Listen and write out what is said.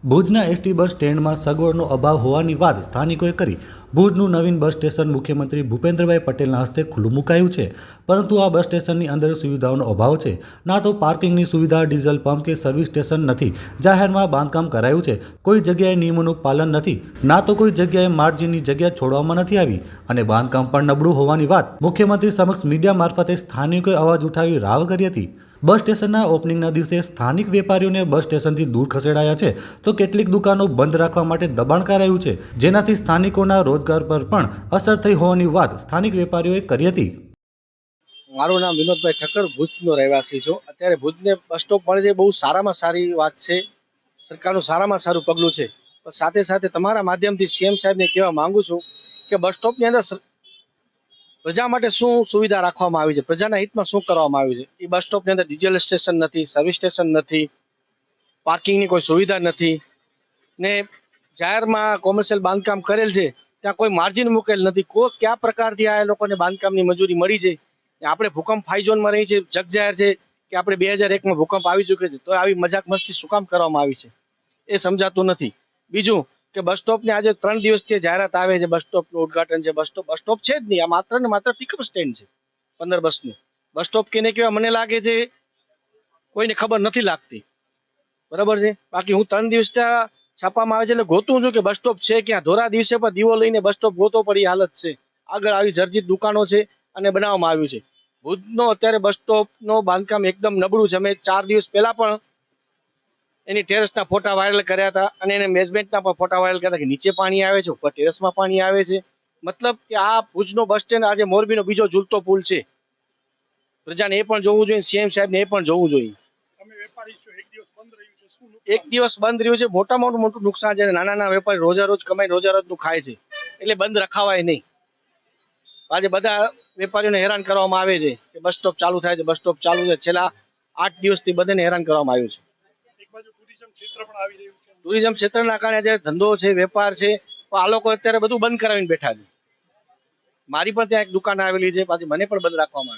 ભુજના ST bus સ્ટેન્ડમાં સગવડનો અભાવ હોવાની વાત સ્થાનિકોએ કરી। ભુજનું નવીન બસ સ્ટેશન મુખ્યમંત્રી ભૂપેન્દ્રભાઈ પટેલના હસ્તે ખુલ્લું મુકાયું છે, પરંતુ આ બસ સ્ટેશનની અંદર સુવિધાઓનો અભાવ છે। ના તો પાર્કિંગની સુવિધા, ડીઝલ પંપ કે સર્વિસ સ્ટેશન નથી। જાહેરમાં બાંધકામ કરાયું છે, કોઈ જગ્યાએ નિયમોનું પાલન નથી, ના તો કોઈ જગ્યાએ માર્જિનની જગ્યા છોડવામાં નથી આવી અને બાંધકામ પણ નબળું હોવાની વાત મુખ્યમંત્રી સમક્ષ મીડિયા મારફતે સ્થાનિકોએ અવાજ ઉઠાવી રાવ કરી હતી। બસ સ્ટેશનના ઓપનિંગના દિવસે સ્થાનિક વેપારીઓને બસ સ્ટેશનથી દૂર ખસેડાયા છે, તો કેટલીક દુકાનો બંધ રાખવા માટે દબાણ કરાયું છે, જેનાથી સ્થાનિકોના રોજગાર પર પણ અસર થઈ હોવાની વાત સ્થાનિક વેપારીઓએ કરી હતી। મારું નામ વિનોદભાઈ ઠક્કર, ભુજનો રહેવાસી છું। અત્યારે ભુજને બસ સ્ટોપ મળે છે, બહુ સારામાં સારી વાત છે, સરકારનું સારામાં સારું પગલું છે। પણ સાથે સાથે તમારા માધ્યમથી સીએમ સાહેબને કહેવા માંગુ છું કે બસ સ્ટોપની અંદર પ્રજા માટે શું સુવિધા રાખવામાં આવી છે, પ્રજાના હિતમાં શું કરવામાં આવ્યું છે। એ બસ સ્ટોપની અંદર ડીઝલ સ્ટેશન નથી, સર્વિસ સ્ટેશન નથી, પાર્કિંગની કોઈ સુવિધા નથી ને જાહેરમાં કોમર્શિયલ બાંધકામ કરેલ છે ત્યાં કોઈ માર્જિન મૂકેલ નથી। કોઈ કયા પ્રકારથી આ લોકોને બાંધકામની મજૂરી મળી છે। આપણે ભૂકંપ ફાઈ ઝોનમાં રહી છે, જગજાહેર છે કે આપણે 2001માં ભૂકંપ આવી ચૂક્યો છે, તો આવી મજાક મસ્તી શું કામ કરવામાં આવી છે એ સમજાતું નથી। બીજું કે બસ સ્ટોપને આજે 3 દિવસથી જાહેરાત આવે છે, બસ સ્ટોપનું ઉદઘાટન છે, બસ સ્ટોપ છે જ નહીં। આ માત્ર ને માત્ર પિકઅપ સ્ટેન્ડ છે 15 બસનું। બસ સ્ટોપ કેને કહેવાય મને લાગે છે કોઈને ખબર નથી લાગતી, બરાબર છે। બાકી હું 3 દિવસ છાપામાં આવે છે એટલે ગોતું છું કે બસ સ્ટોપ છે ક્યાં। ધોરા દિવસે પણ દીવો લઈને બસ સ્ટોપ ગોતો પડી હાલત છે, આગળ આવી જર્જરિત દુકાનો છે અને બનાવવામાં આવ્યું છે। ભુજનો અત્યારે બસ સ્ટોપનો બાંધકામ એકદમ નબળું છે। અમે 4 દિવસ પહેલા પણ એની ટેરેસના ફોટા વાયરલ કર્યા હતા અને એને મેનેજમેન્ટના પણ ફોટા વાયરલ કર્યા હતા કે નીચે પાણી આવે છે, ઉપર ટેરેસમાં પાણી આવે છે। મતલબ કે આ ભુજનો બસ સ્ટેન્ડ આજે મોરબીનો બીજો ઝૂલતો પુલ છે। પ્રજાને એ પણ જોવું જોઈએ, સીએમ સાહેબને એ પણ જોવું જોઈએ। એક દિવસ બંધ રહ્યું છે, મોટામાં મોટું નુકસાન છે। નાના વેપારી રોજા રોજ કમાઈ રોજા રોજનું ખાય છે, એટલે બંધ રખાવાય નહીં। આજે બધા વેપારીઓને હેરાન કરવામાં આવે છે કે બસ સ્ટોપ ચાલુ થાય છે, બસ સ્ટોપ ચાલુ છે। છેલ્લા 8 દિવસથી બધાને હેરાન કરવામાં આવ્યું છે। ટુરિઝમ ક્ષેત્રના કારણે જે ધંધો છે, વેપાર છે, આ લોકો અત્યારે બધું બંધ કરાવીને બેઠા છે। મારી પણ ત્યાં એક દુકાન આવેલી છે, પાછી મને પણ બંધ રાખવામાં આવી।